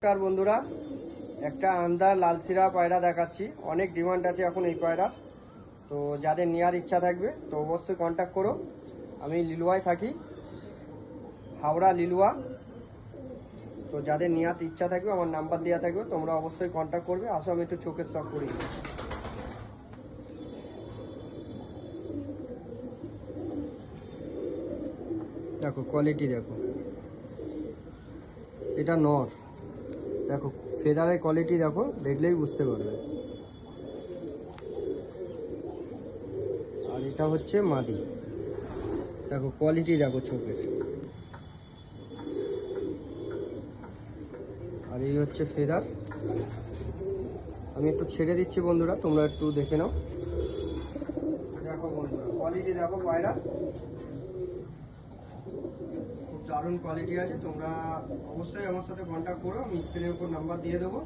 নমস্কার বন্ধুরা, একটা আন্দার লালশিরা পায়রা দেখাচ্ছি। অনেক ডিমান্ড আছে এখন এই পায়রার। তো যাদের নেওয়ার ইচ্ছা থাকবে তো অবশ্যই কন্ট্যাক্ট করো। আমি লিলুয়ায় থাকি, হাওড়া লিলুয়া। তো যাদের নেওয়ার ইচ্ছা থাকবে আমার নাম্বার দেওয়া থাকবে, তোমরা অবশ্যই কন্ট্যাক্ট করবে। আসো আমি একটু চোখের শখ করি। দেখো কোয়ালিটি, দেখো এটা নর। দেখো ফেদারের কোয়ালিটি দেখো, দেখলেই বুঝতে পারবে। আর এটা হচ্ছে মাদি। দেখো কোয়ালিটি, দেখো চোখের। আর এই হচ্ছে ফেদার। আমি একটু ছেড়ে দিচ্ছি বন্ধুরা, তোমরা একটু দেখে নাও। দেখো বন্ধুরা কোয়ালিটি দেখো পায়রা, খুব দারুণ কোয়ালিটি আছে। তোমরা অবশ্যই আমার সাথে কন্ট্যাক্ট করো, আমি স্ক্রিনের উপর নাম্বার দিয়ে দেবো।